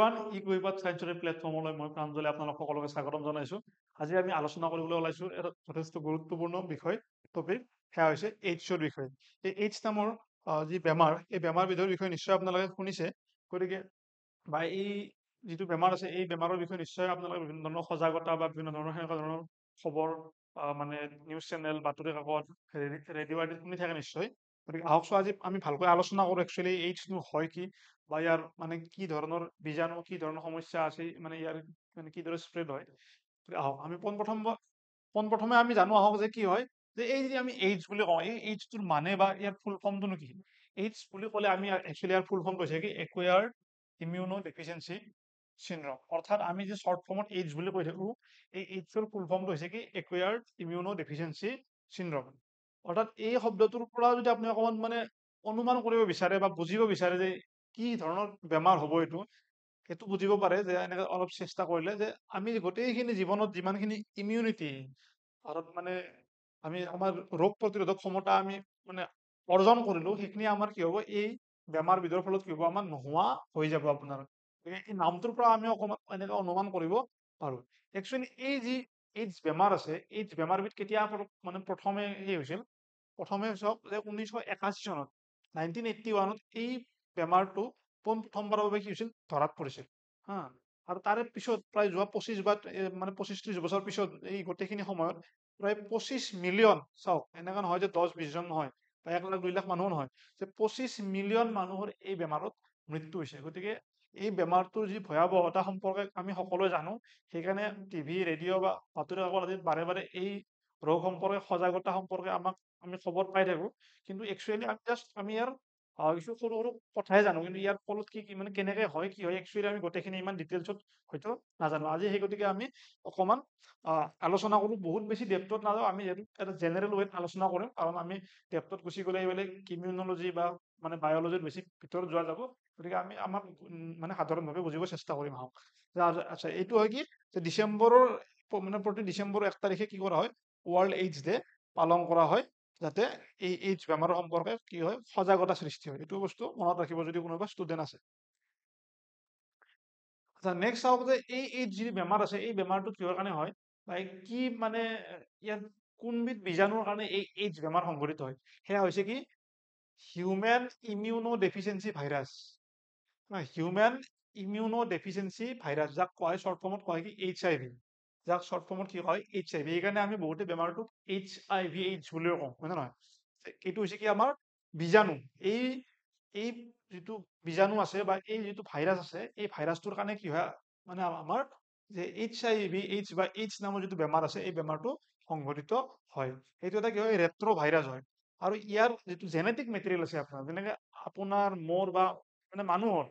Everyone ইকুইপাত সাইন্সৰ প্লেটফৰ্মলৈ মই প্ৰাঞ্জলে আপোনালোক সকলোকে স্বাগতম জনাইছো। আজি আমি আলোচনা কৰিবলৈ ওলাইছো এটা যথেষ্ট গুৰুত্বপূৰ্ণ বিষয় টপিক সেয়া হৈছে এইডছৰ বিষয়ে। এই এইডছ নামৰ যি বেমাৰ এই বেমাৰবিধৰ বিষয়ে নিশ্চয় আপোনালোকে শুনিছে। গতিকে বা এই যিটো বেমাৰ আছে এই বেমাৰৰ বিষয়ে নিশ্চয় আপোনালোকে বিভিন্ন ধৰণৰ সজাগতা বা বিভিন্ন ধৰণৰ সেনেকুৱা ধৰণৰ খবৰ মানে নিউজ চেনেল বাতৰি কাকত ৰেডিঅ' আদিত শুনি থাকে নিশ্চয়। গতিকে আহকচোন আজি আমি ভালকৈ আলোচনা কৰোঁ একচুৱেলি এইডছনো হয় কি বা ইয়াৰ মানে কি ধৰণৰ বীজাণু কি ধৰণৰ সমস্যা আছে মানে ইয়াৰ মানে কিদৰে স্প্ৰেড হয়। আহক আমি পোনপ্ৰথমে আমি জানো আহক যে কি হয় যে এই যে আমি এইডছ বুলি কওঁ এই এইডছটোৰ মানে বা ইয়াৰ ফুল ফৰ্মটোনো কি। এইডছ বুলি ক'লে আমি একচুৱেলি ইয়াৰ ফুল ফৰ্মটো হৈছে কি একুৱায়াৰ্ড ইমিউনো ডেফিচিয়েঞ্চি চিনড্ৰম, অৰ্থাৎ আমি যে শ্বৰ্ট ফৰ্মত এইডছ বুলি কৈ থাকো এই এইডছৰ ফুল ফৰ্মটো হৈছে কি একুৱায়াৰ্ড ইমিউনো ডেফিচিয়েঞ্চি চিনড্ৰম। অৰ্থাৎ এই শব্দটোৰ পৰা যদি আপুনি অকণমান মানে অনুমান কৰিব বিচাৰে বা বুজিব বিচাৰে যে কি ধৰণৰ বেমাৰ হ'ব এইটো সেইটো বুজিব পাৰে যে এনেকে অলপ চেষ্টা কৰিলে যে আমি গোটেইখিনি জীৱনত যিমানখিনি ইমিউনিটি অৰ্থাৎ মানে আমি আমাৰ ৰোগ প্ৰতিৰোধক ক্ষমতা আমি মানে অৰ্জন কৰিলো সেইখিনি আমাৰ কি হ'ব এই বেমাৰবিধৰ ফলত কি হ'ব আমাৰ নোহোৱা হৈ যাব আপোনাৰ। এই নামটোৰ পৰা আমি অকণমান এনেকে অনুমান কৰিব পাৰো। একচুৱেলি এই যি এইডছ বেমাৰ আছে এইডছ বেমাৰবিধ কেতিয়া মানে প্ৰথমে এই হৈছিল প্ৰথমে চাওক যে 1981 চনত 1981ত এই বেমাৰটো প্ৰথমবাৰৰ বাবে কি হৈছিল ধৰাত পৰিছিল হা। আৰু তাৰে পিছত প্ৰায় যোৱা 25 বা মানে 25-30 বছৰ পিছত এই গোটেইখিনি সময়ত প্ৰায় 25 মিলিয়ন চাওক এনেকুৱা নহয় যে 10-20 জন নহয় বা 1 লাখ 2 লাখ মানুহো নহয় যে 25 মিলিয়ন মানুহৰ এই বেমাৰত মৃত্যু হৈছে। গতিকে এই বেমাৰটোৰ যি ভয়াৱহতা সম্পৰ্কে আমি সকলোৱে জানো, সেইকাৰণে টিভি ৰেডিঅ' বা বাতৰি কাকত আদিত বাৰে বাৰে এই ৰোগ সম্পৰ্কে সজাগতা সম্পৰ্কে আমাক আমি খবৰ পাই থাকো। কিন্তু একচুৱেলি আমি ইয়াৰ কিছু সৰু সৰু কথাই জানো, কিন্তু ইয়াৰ ফলত কি মানে কেনেকে হয় কি হয় একচুৱেলি আমি গোটেইখিনি ইমান ডিটেইলছত হয়তো নাজানো। আজি সেই গতিকে আমি অকণমান আলোচনা কৰো, বহুত বেছি ডেপথত নাযাওঁ, আমি এটা জেনেৰেল ৱেত আলোচনা কৰিম কাৰণ আমি ডেপথত গুচি গ'লে এইবিলাক ইমিউনলজি বা মানে বায়'লজিৰ বেছি ভিতৰত যোৱা যাব। গতিকে আমি আমাক মানে সাধাৰণভাৱে বুজিব চেষ্টা কৰিম আহক। আচ্ছা এইটো হয় কি যে ডিচেম্বৰৰ মানে প্ৰতি ডিচেম্বৰ 1 তাৰিখে কি কৰা হয় ৱৰ্ল্ড এইডছ ডে পালন কৰা হয়, যাতে এই এইডছ বেমাৰৰ সম্পৰ্কে কি হয় সজাগতা সৃষ্টি হয়। এইটো বস্তু মনত ৰাখিব যদি কোনোবা ষ্টুডেণ্ট আছে। আচ্ছা নেক্সট চাওক যে এই এইডছ যি বেমাৰ আছে এই বেমাৰটো কিহৰ কাৰণে হয় বা কি মানে ইয়াত কোনবিধ বীজাণুৰ কাৰণে এই এইডছ বেমাৰ সংঘটিত হয়। সেয়া হৈছে কি human immuno deficiency virus. Human immuno deficiency virus যাক কোৱা হয় শ্বৰ্ট ফৰ্মত কোৱা হয় কি HIV, যাক শ্বৰ্ট ফৰ্মত কি হয় HIV। সেইকাৰণে আমি বহুতে বেমাৰটোক HIV এইডছ বুলিও কওঁ, হয় নে নহয়। এইটো হৈছে কি আমাৰ বীজাণু। এই এই যিটো বীজাণু আছে বা এই যিটো ভাইৰাছ আছে এই ভাইৰাছটোৰ কাৰণে কি হয় মানে আমাৰ যে HIV এইডছ বা এইডছ নামৰ যিটো বেমাৰ আছে এই বেমাৰটো সংঘটিত হয়। সেইটো এটা কি হয় ৰেট্ৰ' ভাইৰাছ হয়। আৰু ইয়াৰ যিটো জেনেটিক মেটেৰিয়েল আছে আপোনাৰ যেনেকে আপোনাৰ মোৰ বা মানে মানুহৰ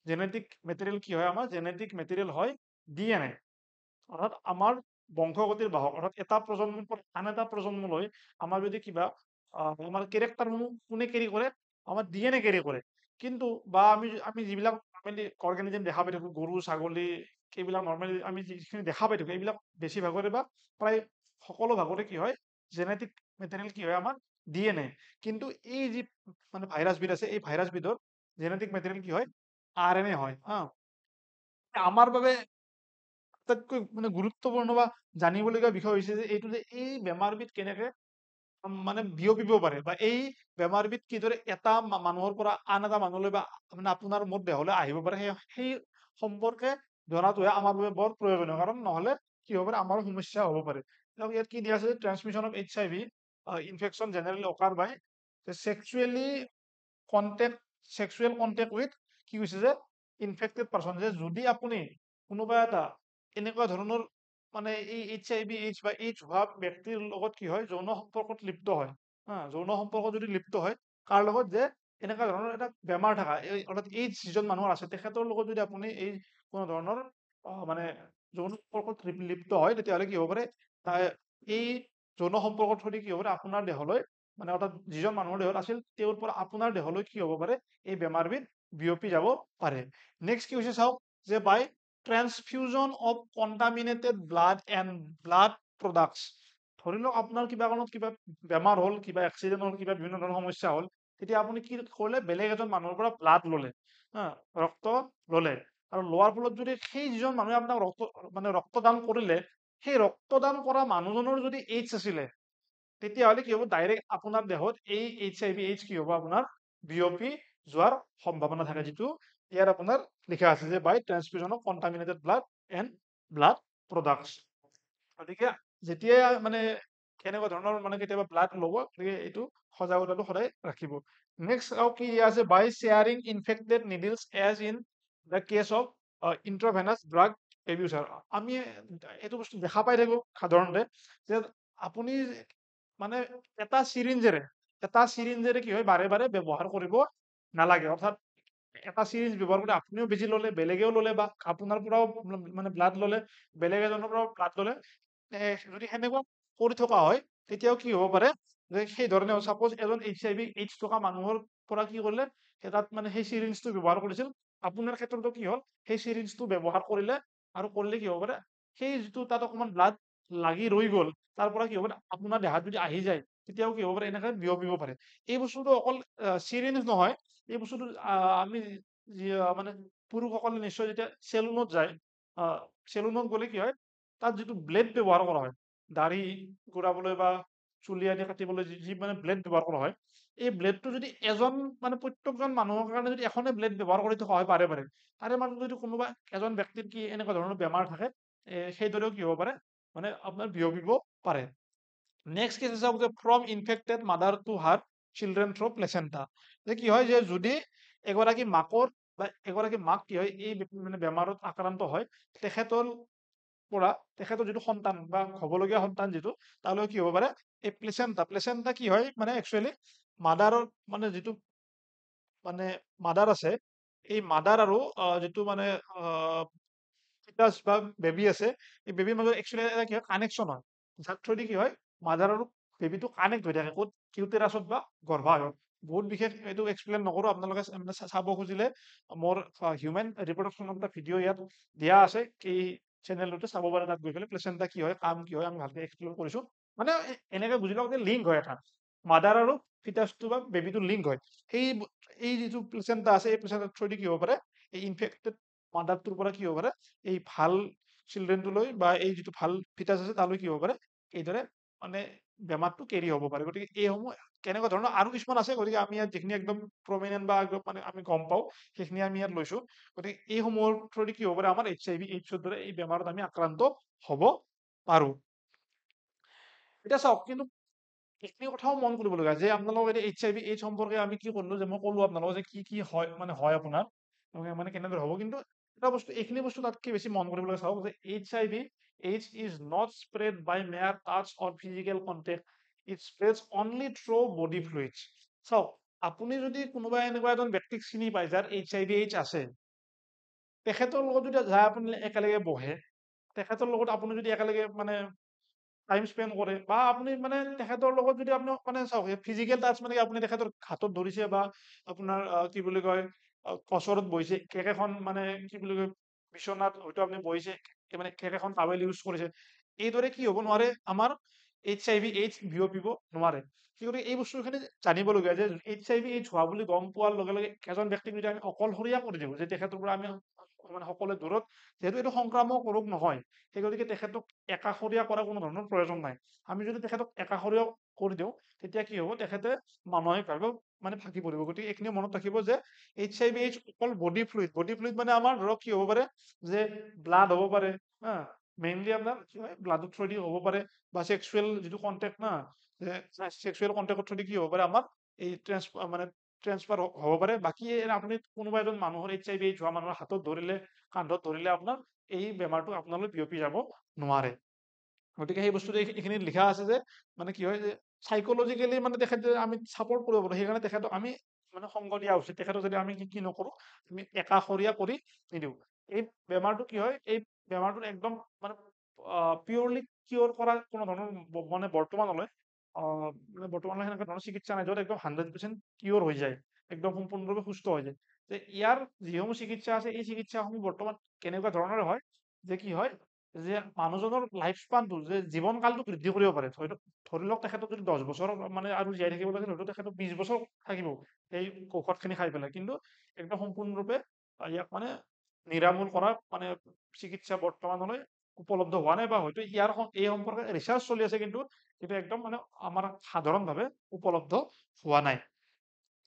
জেনেটিক মেটেৰিয়েল কি হয় আমাৰ জেনেটিক মেটেৰিয়েল হয় DNA, অৰ্থাৎ আমাৰ বংশগতিৰ বাহক। অৰ্থাৎ এটা প্ৰজন্মৰ পৰা আন এটা প্ৰজন্মলৈ আমাৰ যদি কিবা আমাৰ কেৰেক্টাৰসমূহ কোনে কেৰি কৰে আমাৰ DNA কেৰি কৰে। কিন্তু বা আমি যিবিলাক নৰ্মেলি অৰ্গেনিজম দেখা পাই থাকো গৰু ছাগলী এইবিলাক নৰ্মেলি আমি যিখিনি দেখা পাই থাকো এইবিলাক বেছিভাগৰে বা প্ৰায় সকলো ভাগৰে কি হয় জেনেটিক মেটেৰিয়েল কি হয় আমাৰ DNA। কিন্তু এই যি মানে ভাইৰাছবিধ আছে এই ভাইৰাছবিধৰ জেনেটিক মেটেৰিয়েল কি হয় RNA হয় হা। আমাৰ বাবে আটাইতকৈ মানে গুৰুত্বপূৰ্ণ বা জানিবলগীয়া বিষয় হৈছে যে এইটো যে এই বেমাৰবিধ কেনেকে মানে বিয়পিব পাৰে বা এই বেমাৰবিধ কিদৰে এটা মানুহৰ পৰা আন এটা মানুহলৈ বা মানে আপোনাৰ মোৰ দেহলৈ আহিব পাৰে সেই সম্পৰ্কে জনাটোহে আমাৰ বাবে বৰ প্ৰয়োজনীয়, কাৰণ নহলে কি হ'ব পাৰে আমাৰ সমস্যা হ'ব পাৰে। ইয়াত কি দিয়া আছে transmission of HIV infection generally occur by sexually contact with কি হৈছে যে ইনফেক্টেড পাৰ্চন। যে যদি আপুনি কোনোবা এটা এনেকুৱা ধৰণৰ মানে এই HIV এইডছ বা এইডছ হোৱা ব্যক্তিৰ লগত কি হয় যৌন সম্পৰ্কত লিপ্ত হয় হা, যৌন সম্পৰ্ক যদি লিপ্ত হয় কাৰ লগত যে এনেকুৱা ধৰণৰ এটা বেমাৰ থকা অৰ্থাৎ এইডছ যিজন মানুহৰ আছে তেখেতৰ লগত যদি আপুনি এই কোনো ধৰণৰ মানে যৌন সম্পৰ্কত লিপ্ত হয় তেতিয়াহ'লে কি হ'ব পাৰে এই যৌন সম্পৰ্কত সৈতে কি হ'ব পাৰে আপোনাৰ দেহলৈ মানে অৰ্থাৎ যিজন মানুহৰ দেহত আছিল তেওঁৰ পৰা আপোনাৰ দেহলৈ কি হ'ব পাৰে এই বেমাৰবিধ বিয়পি যাব পাৰে। নেক্সট কি হৈছে চাওক যে by transfusion of contaminated blood and blood products. ধৰি লওক আপোনাৰ কিবা কাৰণত কিবা বেমাৰ হ'ল কিবা এক্সিডেণ্ট হ'ল কিবা বিভিন্ন ধৰণৰ সমস্যা হ'ল তেতিয়া আপুনি কি কৰিলে বেলেগ এজন মানুহৰ পৰা ব্লাড ল'লে হা, ৰক্ত ল'লে। আৰু লোৱাৰ ফলত যদি সেই যিজন মানুহে আপোনাক ৰক্তদান কৰিলে, সেই ৰক্তদান কৰা মানুহজনৰ যদি এইডছ আছিলে, তেতিয়াহ'লে কি হ'ব, ডাইৰেক্ট আপোনাৰ দেহত এই HIV এইডছ কি হ'ব, আপোনাৰ বিয়পি যোৱাৰ সম্ভাৱনা থাকে, যিটো ইয়াৰ আপোনাৰ লিখা আছে যে by transfusion of contaminated blood and blood products. গতিকে যেতিয়া কেনেকুৱা ধৰণৰ কেতিয়াবা ব্লাড ল'ব, গতিকে এইটো সজাগতাটো সদায় ৰাখিব। নেক্সট আৰু কি দিয়া আছে, by sharing infected needles as in the case of intravenous drug abuser. আমি এইটো বস্তু দেখা পাই থাকো সাধাৰণতে, যে আপুনি মানে এটা চিৰিঞ্জেৰে কি হয়, বাৰে বাৰে ব্যৱহাৰ কৰিব নালাগে। অৰ্থাৎ এটা চিৰিঞ্জ ব্যৱহাৰ কৰি আপুনিও বেজি ল'লে, বেলেগেও ল'লে, বা আপোনাৰ পৰাও ব্লাড ল'লে, বেলেগ এজনৰ পৰাও ব্লাড ল'লে, যদি সেনেকুৱা কৰি থকা হয়, তেতিয়াও কি হ'ব পাৰে, যে সেই ধৰণে চাপ'জ এজন HIV এইডছ থকা মানুহৰ পৰা কি কৰিলে, তাত সেই চিৰিঞ্জটো ব্যৱহাৰ কৰিছিল, আপোনাৰ ক্ষেত্ৰতো কি হ'ল, সেই চিৰিঞ্জটো ব্যৱহাৰ কৰিলে, আৰু কৰিলে কি হ'ব পাৰে, সেই যিটো তাত অকমান ব্লাড লাগি ৰৈ গ'ল, তাৰ পৰা কি হ'ব, আপোনাৰ দেহাত যদি আহি যায়, তেতিয়াও কি হ'ব পাৰে, এনেকে বিয়পিব পাৰে। এই বস্তুটো অকল চিৰিঞ্জ নহয়, এই বস্তুটো আমি পুৰুষসকলে নিশ্চয় যেতিয়া চেলুনত যায়, চেলুনত গ'লে কি হয়, তাত যিটো ব্লেড ব্যৱহাৰ কৰা হয়, দাঢ়ি গুৰাবলৈ বা চুলি আদি কাটিবলৈ যি ব্লেড ব্যৱহাৰ কৰা হয়, এই ব্লেডটো যদি প্ৰত্যেকজন মানুহৰ কাৰণে যদি এখনে ব্লেড ব্যৱহাৰ কৰি থকা হয়, বাৰে বাৰে, তাৰে মাজত যদি কোনোবা এজন ব্যক্তিৰ কি এনেকুৱা ধৰণৰ বেমাৰ থাকে, সেইদৰেও কি হ'ব পাৰে, আপোনাৰ বিয়পিব পাৰে। নেক্সট কেছ চাওক, যে from infected mother two her children through placenta. যে কি হয়, যে যদি এগৰাকী মাকৰ বা এগৰাকী মাক কি হয়, এই বেমাৰত আক্ৰান্ত হয়, তেখেতৰ যিটো সন্তান বা হ'বলগীয়া সন্তান যিটো, তালৈ কি হ'ব পাৰে, এই প্লেচেণ্টা কি হয়, একচুৱেলি মাদাৰৰ যিটো মাদাৰ আছে, এই মাদাৰ আৰু যিটো ফিটাছ বা বেবী আছে, এই বেবীৰ মাজত একচুৱেলি এটা কি হয়, কানেকশ্যন হয়, যাৰ থ্ৰুদি কি হয়, মাদাৰ আৰু বেবীটো কানেক্ট হৈ থাকে, ক'ত, কিউটেৰাছত বা গৰ্ভাশয়ত। বহুত বিশেষ এইটো এক্সপ্লেইন নকৰো, আপোনালোকে চাব খুজিলে মোৰ human reproduction of the video' ইয়াত দিয়া আছে, এই চেনেলটোতে চাব পাৰে, তাত গৈ পেলাই প্লেচেণ্টা কি হয়, কাম কি হয়, আমি ভালকে এক্সপ্লেইন কৰিছো। এনেকে বুজি লওক যে লিংক হয়, এটা মাদাৰ আৰু ফিটাছটো বা বেবীটো লিংক হয়। এই যিটো প্লেচেণ্টা আছে, এই প্লেচেণ্টাৰ থ্ৰুদি কি হ'ব পাৰে, এই ইনফেক্টেড মাদাৰটোৰ পৰা কি হ'ব পাৰে, এই ভাল চিলড্ৰেনটোলৈ বা এই যিটো ভাল ফিটাছ আছে, তালৈ কি হ'ব পাৰে, এইদৰে বেমাৰটো কেৰি হ'ব পাৰে। গতিকে এইসমূহ কেনেকুৱা ধৰণৰ আৰু কিছুমান আছে, গতিকে আমি ইয়াত যিখিনি একদম প্ৰমিনেণ্ট বা একদম আমি গম পাওঁ, সেইখিনি আমি ইয়াত লৈছো। গতিকে এইসমূহৰ থ্ৰুদি কি হ'ব পাৰে, আমাৰ HIV এইডছৰ দৰে এই বেমাৰত আমি আক্ৰান্ত হ'ব পাৰো। এতিয়া চাওক, কিন্তু এইখিনি কথাও মন কৰিবলগীয়া, যে আপোনালোকক এতিয়া HIV এইডছ সম্পৰ্কে আমি কি কৰিলো, যে মই ক'লো আপোনালোকক যে কি কি হয়, হয় আপোনাৰ কেনেদৰে হ'ব। কিন্তু এটা বস্তু, এইখিনি বস্তু তাতকে বেছি মন কৰিবলগীয়া, চাওক, যে HIV AIDS is not spread by mere touch or physical contact. It spreads only through body fluids. চাওক, আপুনি যদি কোনোবা এনেকুৱা এজন ব্যক্তিক চিনি পায়, যাৰ HIV AIDS আছে, তেখেতৰ লগত যদি যায়, আপুনি একেলগে বহে, তেখেতৰ লগত আপুনি যদি একেলগে টাইম স্পেণ্ড কৰে, বা আপুনি তেখেতৰ লগত যদি আপুনি চাওক, ফিজিকেল টাচ কি, আপুনি তেখেতৰ হাতত ধৰিছে, বা আপোনাৰ কি বুলি কয়, ওচৰত বহিছে, একেখন কি বুলি কয়, বিচনাত হয়তো আপুনি বহিছে, একেখন টাৱেল ইউজ কৰিছে, এইদৰে কি হ'ব নোৱাৰে, আমাৰ HIV AIDS বিয়পিব নোৱাৰে। গতিকে এই বস্তুখিনি জানিবলগীয়া, যে HIV AIDS হোৱা বুলি গম পোৱাৰ লগে লগে এজন ব্যক্তিক যদি আমি অকলশৰীয়া কৰি দিওঁ, যে তেখেতৰ পৰা আমি সকলোৱে দূৰত, যিহেতু এইটো সংক্ৰামক ৰোগ নহয়, সেই গতিকে তেখেতক একাষৰীয়া কৰাৰ কোনো ধৰণৰ প্ৰয়োজন নাই। আমি যদি তেখেতক একাষৰীয়া কৰি দিওঁ, তেতিয়া কি হ'ব, তেখেতে মানসিকভাৱেও ভাগি পৰিব। গতিকে এইখিনি মনত ৰাখিব, যে HIV AIDS অকল বডি ফ্লুইড আমাৰ ধৰক কি হ'ব পাৰে, যে ব্লাড হ'ব পাৰে, মেইনলি আপোনাৰ কি হয়, ব্লাডৰ থ্ৰুদি হ'ব পাৰে, বা চেক্সুৱেল যিটো কণ্টেক্ট যে চেক্সুৱেল কণ্টেক্টৰ থ্ৰুদি কি হ'ব পাৰে, আমাৰ এই ট্ৰেন্সফাৰ হ'ব পাৰে। বাকী আপুনি কোনোবা এজন মানুহৰ HIV AIDS হোৱা মানুহৰ হাতত ধৰিলে, কান্ধত ধৰিলে, আপোনাৰ এই বেমাৰটো আপোনালৈ বিয়পি যাব নোৱাৰে। গতিকে সেই বস্তুটো এইখিনিত লিখা আছে, যে কি হয়, যে চাইকলজিকেলি তেখেতে আমি চাপৰ্ট কৰিব পাৰো, সেইকাৰণে তেখেতক আমি সংগ দিয়া উচিত। তেখেতক যদি আমি কি নকৰো, আমি একাষৰীয়া কৰি নিদিওঁ। এই বেমাৰটো কি হয়, এই বেমাৰটোত একদম পিয়ৰলি কিয়ৰ কৰা কোনো ধৰণৰ বৰ্তমানলৈ সেনেকুৱা ধৰণৰ চিকিৎসা নাই, য'ত একদম 100% কিয়ৰ হৈ যায়, একদম সম্পূৰ্ণৰূপে সুস্থ হৈ যায়। যে ইয়াৰ যিসমূহ চিকিৎসা আছে, এই চিকিৎসাসমূহ বৰ্তমান কেনেকুৱা ধৰণৰ হয়, যে কি হয়, যে মানুহজনৰ লাইফ স্পানটো, যে জীৱন কালটো বৃদ্ধি কৰিব পাৰে। হয়তো ধৰি লওক, তেখেতক যদি 10 বছৰ আৰু জীয়াই থাকিব লাগে, হয়তো তেখেতক 20 বছৰ থাকিব, এই ঔষধখিনি খাই পেলাই, কিন্তু একদম সম্পূৰ্ণৰূপে ইয়াক নিৰামূল কৰাৰ মানে চিকিৎসা বৰ্তমানলৈ উপলব্ধ হোৱা নাই বা হয়তো এই সম্পৰ্কে ৰিচাৰ্চ চলি আছে, কিন্তু একদম মানে আমাৰ সাধাৰণভাৱে উপলব্ধ হোৱা নাই।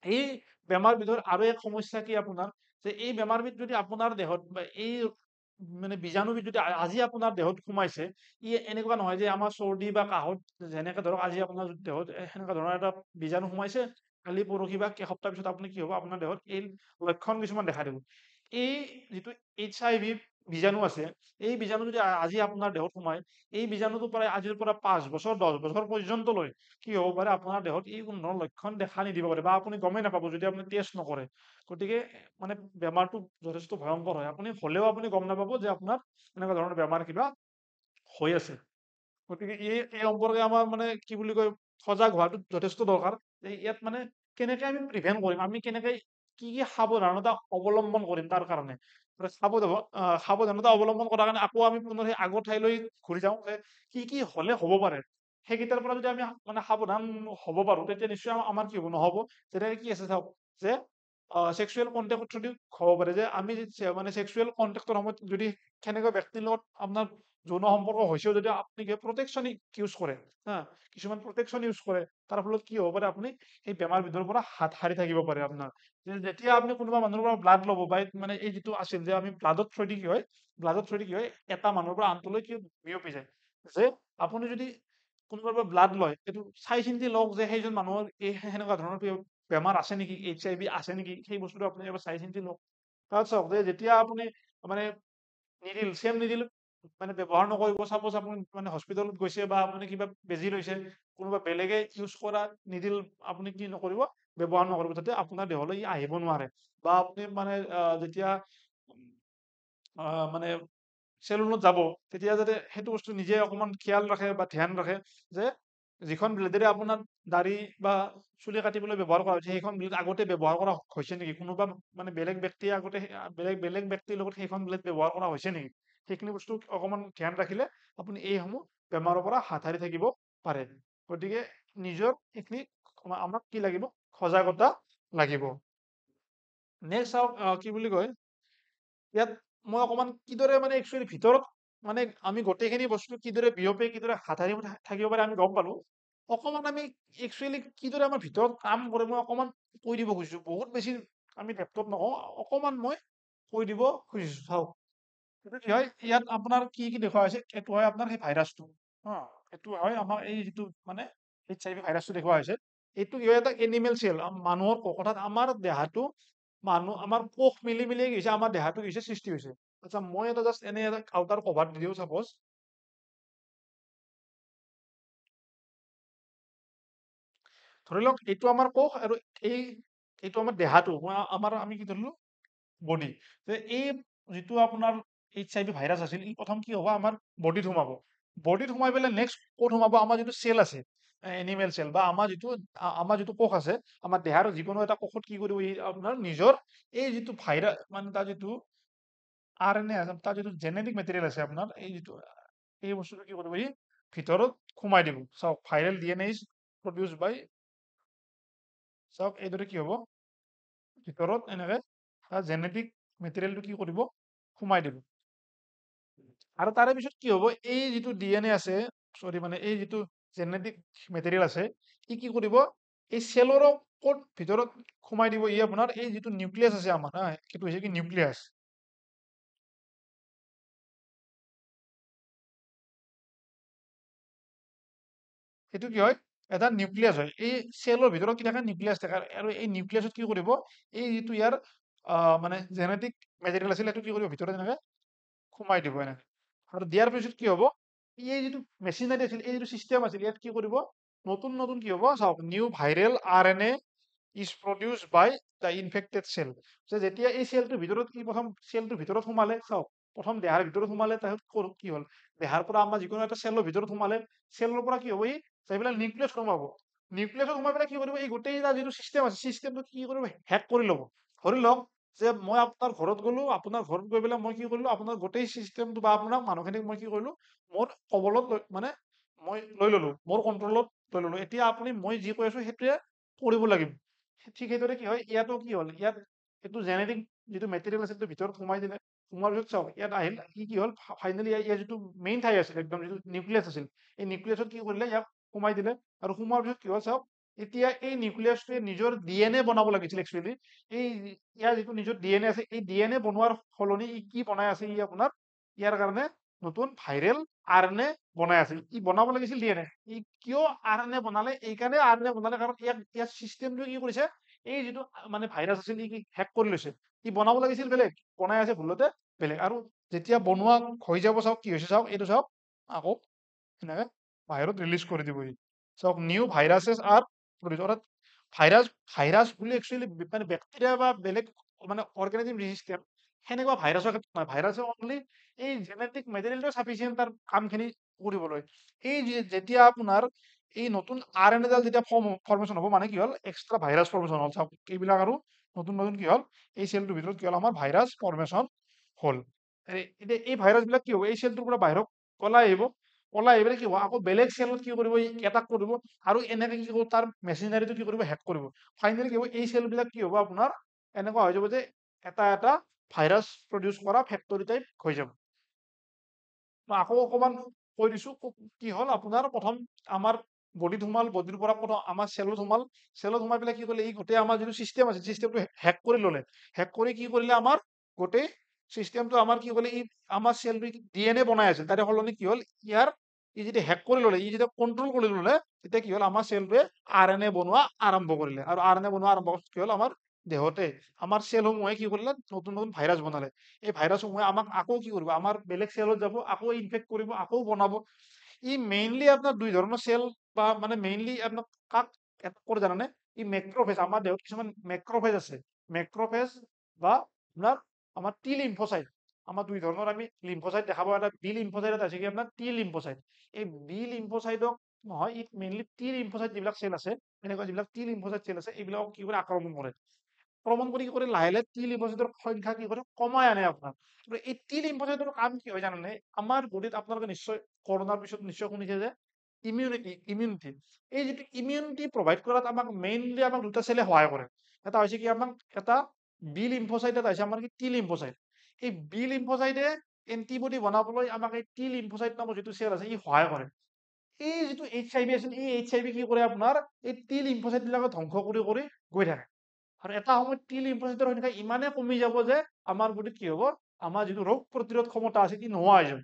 এই বেমাৰবিধৰ আৰু এক সমস্যা কি আপোনাৰ, যে এই বেমাৰবিধ যদি আপোনাৰ দেহত বা এই মানে বীজাণুবিধ যদি আজি আপোনাৰ দেহত সোমাইছে, ই এনেকুৱা নহয় যে আমাৰ চৰ্দি বা কাহত যেনেকে ধৰক আজি আপোনাৰ দেহত সেনেকুৱা ধৰণৰ এটা বীজাণু সোমাইছে, কালি পৰহি বা এসপ্তাহ পিছত আপুনি কি হ'ব, আপোনাৰ দেহত এই লক্ষণ কিছুমান দেখা দিব। এই যিটো HIV বীজাণু আছে, এই বীজাণু যদি আজি আপোনাৰ দেহত সোমায়, এই বীজাণুটো প্ৰায় আজিৰ পৰা 5 বছৰ 10 বছৰ পৰ্যন্তলৈ কি হ'ব পাৰে, আপোনাৰ দেহত এই কোনো ধৰণৰ লক্ষণ দেখা নিদিব পাৰে বা আপুনি গমেই নাপাব যদি আপুনি টেষ্ট নকৰে। গতিকে মানে বেমাৰটো যথেষ্ট ভয়ংকৰ হয়, আপুনি হ'লেও আপুনি গম নাপাব যে আপোনাৰ এনেকুৱা ধৰণৰ বেমাৰ কিবা হৈ আছে। গতিকে এই সম্পৰ্কে আমাৰ মানে কি বুলি কয়, সজাগ হোৱাটো যথেষ্ট দৰকাৰ। যে ইয়াত মানে কেনেকে আমি প্ৰিভেন্ট কৰিম, আমি কেনেকে কি কি সাৱধানতা অৱলম্বন কৰিম তাৰ কাৰণে। সাৱধানতা অৱলম্বন কৰাৰ কাৰণে আকৌ আমি পুনৰ সেই আগৰ ঠাইলৈ ঘূৰি যাওঁ, যে কি কি হলে হ'ব পাৰে। সেইকেইটাৰ পৰা যদি আমি মানে সাৱধান হ'ব পাৰো, তেতিয়া নিশ্চয় আমাৰ কি হ'ব নহ'ব। যেনেকে কি আছে চাওক, যে চেক্সুৱেল কণ্টেক্টৰ থ্ৰুদি হ'ব পাৰে, যে আমি মানে চেক্সুৱেল কণ্টেক্টৰ সময়ত যদি সেনেকুৱা ব্যক্তিৰ লগত আপোনাৰ যৌন সম্পৰ্ক হৈছেও যদি আপুনি প্ৰটেকশ্যন ইউজ কৰে, হা, কিছুমান প্ৰটেকশ্যন ইউজ কৰে, তাৰ ফলত কি হ'ব পাৰে, আপুনি সেই বেমাৰবিধৰ পৰা হাত সাৰি থাকিব পাৰে আপোনাৰ। যেতিয়া আপুনি কোনোবা মানুহৰ পৰা ব্লাড ল'ব, বা মানে এই যিটো আছিল যে আমি ব্লাডত থ্ৰুদি কি হয়, এটা মানুহৰ পৰা আনটোলৈ কি বিয়পি যায়। যে আপুনি যদি কোনোবাৰ পৰা ব্লাড লয়, এইটো চাই চিন্তি লওক যে সেইজন মানুহৰ এই সেনেকুৱা ধৰণৰ বেমাৰ আছে নেকি, HIV আছে নেকি, সেই বস্তুটো আপুনি এবাৰ চাই চিন্তি লওক। তাৰপিছত চাওক, যে যেতিয়া আপুনি মানে নিডিল মানে ব্যৱহাৰ নকৰিব। চাপ'জ আপুনি মানে হস্পিটেলত গৈছে বা আপুনি কিবা বেজি লৈছে, কোনোবা বেলেগে ইউজ কৰা নিডিল আপুনি কি নকৰিব, ব্যৱহাৰ নকৰিব, যাতে আপোনাৰ দেহলৈ ই আহিব নোৱাৰে। বা আপুনি মানে যেতিয়া মানে চেলুনত যাব, তেতিয়া যাতে সেইটো বস্তু নিজে অকমান খিয়াল ৰাখে বা ধ্যান ৰাখে, যে যিখন ব্লেডেৰে আপোনাৰ দাড়ি বা চুলি কাটিবলৈ ব্যৱহাৰ কৰা হৈছে, সেইখন ব্লেড আগতে ব্যৱহাৰ কৰা হৈছে নেকি, কোনোবা মানে বেলেগ ব্যক্তিয়ে আগতে বেলেগ ব্যক্তিৰ লগত সেইখন ব্লেড ব্যৱহাৰ কৰা হৈছে নেকি, সেইখিনি বস্তু অকমান ধ্যান ৰাখিলে আপুনি এইসমূহ বেমাৰৰ পৰা হাত সাৰি থাকিব পাৰে। গতিকে নিজৰ এইখিনি আমাক কি লাগিব, সজাগতা লাগিব। নেক্সট চাওক, কি বুলি কয়, ইয়াত মই অকমান কিদৰে মানে একচুৱেলি ভিতৰত মানে আমি গোটেইখিনি বস্তু কিদৰে বিয়পে, কিদৰে হাত সাৰি থাকিব পাৰে আমি গম পালো। অকমান আমি একচুৱেলি কিদৰে আমাৰ ভিতৰত কাম কৰে মই অকমান কৈ দিব খুজিছো। বহুত বেছি আমি লেপটপ নকওঁ, অকমান মই কৈ দিব খুজিছো। চাওক, এইটো কি হয়, ইয়াত আপোনাৰ কি কি দেখুওৱা হৈছে, এইটো হয় আপোনাৰ সেই ভাইৰাছটো, হা, এইটো হয় আমাৰ এই যিটো মানে HIV ভাইৰাছটো দেখুওৱা হৈছে। এইটো কি হয়, এটা এনিমেল চেল, মানুহৰ কোষ, অৰ্থাৎ আমাৰ দেহাটো আমাৰ কোষ মিলি মিলি কি হৈছে, আমাৰ দেহাটো হৈছে সৃষ্টি হৈছে। আচ্ছা, মই এটা জাষ্ট এনে এটা আউটাৰ কভাৰ দি দিওঁ। চাপ'জ ধৰি লওক এইটো আমাৰ কোষ আৰু এইটো আমাৰ দেহাটো, আমি কি ধৰিলো বডি। যে এই যিটো আপোনাৰ HIV ভাইৰাছ আছিল, ই প্ৰথম কি হ'ব, আমাৰ বডিত সোমাব। বডিত সোমাই পেলাই নেক্সট ক'ত সোমাব, আমাৰ যিটো চেল আছে, এনিমেল চেল, বা আমাৰ যিটো কোষ আছে, আমাৰ দেহাৰ যিকোনো এটা কোষত কি কৰিব, ই আপোনাৰ নিজৰ এই যিটো ভাইৰাছ মানে তাৰ যিটো RNA আছে, তাৰ যিটো জেনেটিক মেটেৰিয়েল আছে আপোনাৰ, এই বস্তুটো কি কৰিব, ই ভিতৰত সোমাই দিব। চাওক, ভাইৰেল DNA ইজ প্ৰডিউচ বাই, চাওক এইদৰে কি হ'ব, ভিতৰত এনেকে জেনেটিক মেটেৰিয়েলটো কি কৰিব, সোমাই দিব। আৰু তাৰে পিছত কি হ'ব, এই যিটো DNA আছে, চৰি মানে এই যিটো জেনেটিক মেটেৰিয়েল আছে, ই কি কৰিব, এই চেলৰ ক'ত ভিতৰত সোমাই দিব, ই আপোনাৰ এই যিটো নিউক্লিয়াছ আছে আমাৰ, সেইটো হৈছে কি নিউক্লিয়াছ। সেইটো কি হয়, এটা নিউক্লিয়াছ হয়। এই চেলৰ ভিতৰত কি থাকে, নিউক্লিয়াছ থাকে। আৰু এই নিউক্লিয়াছত কি কৰিব, এই যিটো ইয়াৰ মানে জেনেটিক মেটেৰিয়েল আছিল, সেইটো কি কৰিব, ভিতৰত এনেকে সোমাই দিব এনেকে। আৰু দিয়াৰ পিছত কি হ'ব, এই যিটো মেচিনাৰী আছিল, এই যিটো চিষ্টেম আছিল, ইয়াত কি কৰিব, নতুন নতুন কি হ'ব, চাওক, new viral RNA is produce by the infected cell. যেতিয়া এই চেলটোৰ ভিতৰত কি, প্ৰথম চেলটোৰ ভিতৰত সোমালে, চাওক, প্ৰথম দেহাৰ ভিতৰত সোমালে, তাৰপিছত কি হ'ল, দেহাৰ পৰা আমাৰ যিকোনো এটা চেলৰ ভিতৰত সোমালে, চেলৰ পৰা কি হ'ব, ই যাই পেলাই নিউক্লিয়াছ সোমাব। নিউক্লিয়াছত সোমাই পেলাই কি কৰিব, এই গোটেই যিটো চিষ্টেম আছে, চিষ্টেমটো কি কৰিব, হেক কৰি ল'ব। ধৰি লওক যে মই আপোনাৰ ঘৰত গ'লো, আপোনাৰ ঘৰত গৈ পেলাই মই কি কৰিলো, আপোনাৰ গোটেই চিষ্টেমটো বা আপোনাৰ মানুহখিনিক মই কি কৰিলো, মোৰ কবলত মানে মই লৈ ললো, মোৰ কণ্ট্ৰলত লৈ ললো। এতিয়া আপুনি মই যি কৈ আছো সেইটোৱে কৰিব লাগিব। ঠিক সেইদৰে কি হয়, ইয়াতো কি হ'ল, ইয়াত এইটো জেনেটিক যিটো মেটেৰিয়েল আছে, সেইটো ভিতৰত সোমাই দিলে। সোমোৱাৰ পিছত চাওক ইয়াত আহিল কি হ'ল ফাইনেলি ইয়াৰ যিটো মেইন ঠাই আছিল একদম যিটো নিউক্লিয়াছ আছিল এই নিউক্লিয়াছত কি কৰিলে ইয়াক সোমাই দিলে আৰু সোমোৱাৰ পিছত কি হ'ল চাওক এতিয়া এই নিউক্লিয়াছটোৱে নিজৰ ডিএনএ বনাব লাগিছিল একচুৱেলি এই ইয়াৰ যিটো নিজৰ ডিএনএ আছে এই ডিএনএ বনোৱাৰ সলনি ই কি বনাই আছে ই আপোনাৰ ইয়াৰ কাৰণে নতুন ভাইৰেল আৰএনএ বনাই আছিল ই বনাব লাগিছিল ডিএনএ ই কিয় আৰএনএ বনালে এইকাৰণে আৰএনএ বনালে কাৰণ ইয়াৰ চিষ্টেমটোৱে কি কৰিছে এই যিটো মানে ভাইৰাছ আছিল ই হেক কৰি লৈছে ই বনাব লাগিছিল বেলেগ বনাই আছে ভুলতে বেলেগ আৰু যেতিয়া বনোৱা হৈ যাব চাওক কি হৈছে চাওক এইটো চাওক আকৌ এনেকে বাহিৰত ৰিলিজ কৰি দিব ই চাওক নিউ ভাইৰাছেছ আৰ প্ৰডিউচ অৰ্থাৎ ভাইৰাছ ভাইৰাছ বুলি একচুৱেলি মানে বেক্টেৰিয়া বা বেলেগ মানে অৰ্গেনিজিম ৰেজিষ্টেণ্ট সেনেকুৱা ভাইৰাছৰ ক্ষেত্ৰত নহয় ভাইৰাছৰ অনলি এই জেনেটিক মেটেৰিয়েলটো চাফিচিয়েণ্ট তাৰ কামখিনি কৰিবলৈ এই যেতিয়া আপোনাৰ এই নতুন আৰ এন এডাল যেতিয়া ফৰ্মেশ্যন হ'ব মানে কি হ'ল এক্সট্ৰা ভাইৰাছ ফৰ্মেশ্যন হ'ল চাওক এইবিলাক আৰু নতুন নতুন কি হ'ল এই চেলটোৰ ভিতৰত কি হ'ল আমাৰ ভাইৰাছ ফৰ্মেশ্যন হ'ল এতিয়া এই ভাইৰাছ বিলাক কি হ'ব এই চেলটোৰ পৰা বাহিৰত ওলাই আহিব ওলাই আহি পেলাই কি হ'ব আকৌ বেলেগ চেলত কি কৰিব এটাক কৰিব আৰু এনেকে কি কৰিব তাৰ মেচিনাৰীটো কি কৰিব হেক কৰিব ফাইনেলি কি হ'ব এই চেলবিলাক কি হ'ব আপোনাৰ এনেকুৱা হৈ যাব যে এটা এটা ভাইৰাছ প্ৰডিউচ কৰা ফেক্টৰী টাইপ হৈ যাব মই আকৌ অকমান কৈ দিছো কি হ'ল আপোনাৰ প্ৰথম আমাৰ বডিত সোমাল বডিৰ পৰা প্ৰথম আমাৰ চেলত সোমাই পেলাই কি কৰিলে এই গোটেই আমাৰ যিটো চিষ্টেম আছে চিষ্টেমটো হেক কৰি ল'লে হেক কৰি কি কৰিলে আমাৰ গোটেই চিষ্টেমটো আমাৰ কি কৰিলে ই আমাৰ চেলটো ডিএনএ বনাই আছিল তাৰে সলনি কি হ'ল ইয়াৰ ই যেতিয়া হেক কৰি ল'লে ই যেতিয়া কণ্ট্ৰল কৰি ল'লে তেতিয়া কি হ'ল আমাৰ চেলটোৱে আৰ এন এ বনোৱা আৰম্ভ কৰিলে আৰু আৰ এন এ বনোৱা আৰম্ভ কি হ'ল আমাৰ দেহতে আমাৰ চেলসমূহে কি কৰিলে নতুন নতুন ভাইৰাছ বনালে এই ভাইৰাছসমূহে আমাক আকৌ কি কৰিব আমাৰ বেলেগ চেলত যাব আকৌ ইনফেক্ট কৰিব আকৌ বনাব ই মেইনলি আপোনাৰ দুই ধৰণৰ চেল বা মানে মেইনলি আপোনাক কাক এটাক কৰে জানানে ই মেক্ৰফেজ আমাৰ দেহত কিছুমান মেক্ৰফেজ আছে মেক্ৰফেজ বা আপোনাৰ আমাৰ টি লিম্ফোচাইট আমাৰ দুই ধৰণৰ আমি লিম্ফোচাইট দেখা পাওঁ এটা বি লিম্ফোচাইট এটা আছে কি আপোনাৰ টি লিম্ফোচাইট এই বি লিম্ফোচাইটক নহয় ই মেইনলি টি লিম্ফোচাইট যিবিলাক চেল আছে এনেকুৱা যিবিলাক টি লিম্ফোচাইট চেল আছে এইবিলাকক কি কৰে আক্ৰমণ কৰে আক্ৰমণ কৰি কি কৰে লাহে লাহে টি লিম্ফোচাইটৰ সংখ্যা কি কৰে কমাই আনে আপোনাৰ এই টি লিম্ফোচাইটৰ কাম কি হয় জানানে আমাৰ বডিত আপোনালোকে নিশ্চয় কৰোণাৰ পিছত নিশ্চয় শুনিছে যে ইমিউনিটি এই যিটো ইমিউনিটি প্ৰভাইড কৰাত আমাক মেইনলি আমাক দুটা চেলে সহায় কৰে এটা হৈছে কি আমাক এটা বি লিম্ফোচাইট এটা হৈছে আমাৰ কি টি লিম্ফোচাইট এই বি লিম্ফোচাইটে এন্টিবডি বনাবলৈ আমাক এই টি লিম্ফোচাইট নামৰ যিটো চেল আছে ই সহায় কৰে এই যিটো এইচ আই ভি আছিল এই এইচ আই ভি কি কৰে আপোনাৰ এই টি লিম্ফোচাইট বিলাকক ধ্বংস কৰি কৰি গৈ থাকে আৰু এটা সময়ত টি লিম্ফোচাইটৰ সংখ্যা ইমানেই কমি যাব যে আমাৰ বডিত কি হ'ব আমাৰ যিটো ৰোগ প্ৰতিৰোধ ক্ষমতা আছে ই নোহোৱা হৈ যাব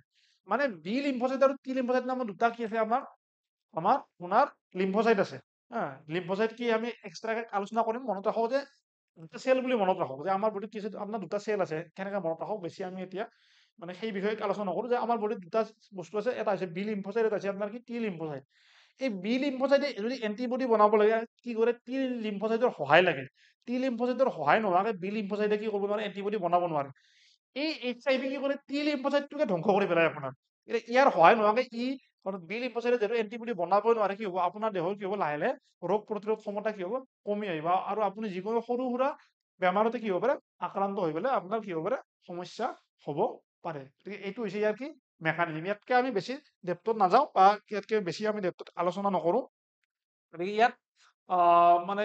মানে বি লিম্ফোচাইট আৰু টি লিম্ফোচাইট নামৰ দুটা কি আছে আমাৰ আপোনাৰ লিম্ফোচাইট আছে হা লিম্ফোচাইট কি আমি এক্সট্ৰাকে আলোচনা কৰিম মনত ৰাখক যে দুটা চেল বুলি মনত ৰাখক যে আমাৰ বডিত কি আছে আপোনাৰ দুটা চেল আছে কেনেকে মনত ৰাখক বেছি আমি এতিয়া মানে সেই বিষয়ে আলোচনা নকৰো যে আমাৰ বডিত দুটা বস্তু আছে এটা হৈছে বি লিম্ফোচাইট এটা আছে আপোনাৰ কি টি লিম্ফোচাইট এই বি লিম্ফোচাইটে যদি এন্টিবডি বনাব লাগে কি কৰে টি লিম্ফোচাইটৰ সহায় লাগে টি লিম্ফোচাইটৰ সহায় নোহোৱাকে বি লিম্ফোচাইটে কি কৰিব নোৱাৰে এন্টিবডি বনাব নোৱাৰে এই এইচ আই ভি কি কৰে টি লিম্ফোচাইটটোকে ধ্বংস কৰি পেলাই আপোনাৰ ইয়াৰ সহায় নোহোৱাকে বি লিম্ফোচাইটে যিহেতু এন্টিবডি বনাবই নোৱাৰে কি হ'ব আপোনাৰ দেহৰ কি হ'ব লাহে লাহে ৰোগ প্ৰতিৰোধ ক্ষমতা কি হ'ব কমি আহিব আৰু আপুনি যিকোনো সৰু সুৰা বেমাৰতে কি হ'ব পাৰে আক্ৰান্ত হৈ পেলাই আপোনাৰ কি হ'ব পাৰে সমস্যা হ'ব পাৰে গতিকে এইটো হৈছে ইয়াৰ কি মেকানিজম ইয়াতকে আমি বেছি ডেপথত নাযাওঁ বা ইয়াতকে বেছি আমি ডেপথত আলোচনা নকৰো গতিকে ইয়াত মানে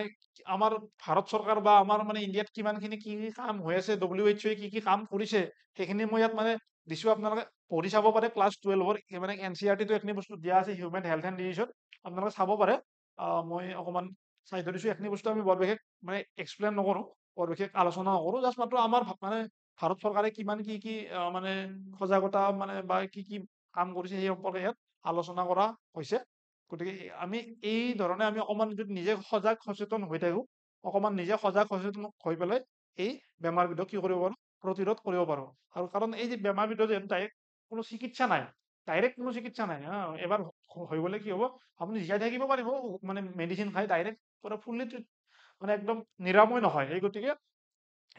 আমাৰ ভাৰত চৰকাৰ বা আমাৰ মানে ইণ্ডিয়াত কিমানখিনি কি কি কাম হৈ আছে WHO কি কি কাম কৰিছে সেইখিনি মই ইয়াত মানে দিছো আপোনালোকে পঢ়ি চাব পাৰে ক্লাছ 12ৰ মানে NCERT-টো এইখিনি বস্তু দিয়া আছে হিউমেন হেল্থ এণ্ড ডিজিজত আপোনালোকে চাব পাৰে মই অকমান চাই থৈ দিছো এইখিনি বস্তু আমি বৰ বিশেষ মানে এক্সপ্লেইন নকৰো বৰ বিশেষ আলোচনা নকৰো জাষ্ট মাত্ৰ আমাৰ মানে ভাৰত চৰকাৰে কিমান কি কি মানে সজাগতা মানে বা কি কি কাম কৰিছে সেই সম্পৰ্কে ইয়াত আলোচনা কৰা হৈছে গতিকে আমি এই ধৰণে আমি অকমান যদি নিজে সজাগ সচেতন হৈ থাকো অকমান নিজে সজাগ সচেতন হৈ পেলাই এই বেমাৰবিধক কি কৰিব পাৰো প্ৰতিৰোধ কৰিব পাৰো আৰু কাৰণ এই যে বেমাৰবিধৰ যে ডাইৰেক্ট কোনো চিকিৎসা নাই ডাইৰেক্ট কোনো চিকিৎসা নাই হা এবাৰ হৈ গ'লে কি হ'ব আপুনি জীয়াই থাকিব পাৰিব মানে মেডিচিন খাই ডাইৰেক্ট পুৰা ফুল্লি মানে একদম নিৰাময় নহয় এই গতিকে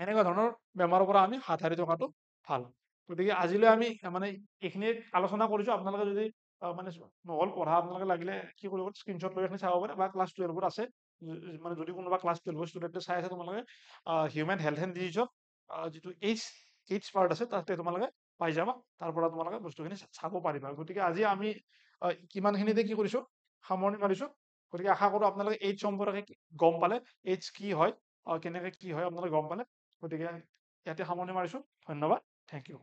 এনেকুৱা ধৰণৰ বেমাৰৰ পৰা আমি হাত সাৰি থকাটো ভাল গতিকে আজিলৈ আমি মানে এইখিনি আলোচনা কৰিছো আপোনালোকে যদি মানে নহ'ল পঢ়া আপোনালোকে লাগিলে কি কৰিব স্ক্ৰীনশ্বট লৈ এখিনি চাব পাৰে বা ক্লাছ 12ত আছে মানে যদি কোনোবা ক্লাছ 12ৰ ষ্টুডেণ্টে চাই আছে তোমালোকে হিউমেন হেল্থ এণ্ড ডিজিজত যিটো এইচ পাৰ্ট আছে তাতে তোমালোকে পাই যাবা তাৰ পৰা তোমালোকে বস্তুখিনি চাব পাৰিবা গতিকে আজি আমি কিমানখিনিতে কি কৰিছো সামৰণি মাৰিছো গতিকে আশা কৰো আপোনালোকে এইচ সম্পৰ্কে গম পালে এইচ কি হয় কেনেকে কি হয় আপোনালোকে গম পালে গতিকে ইয়াতে সামৰণি মাৰিছো ধন্যবাদ থেংক ইউ।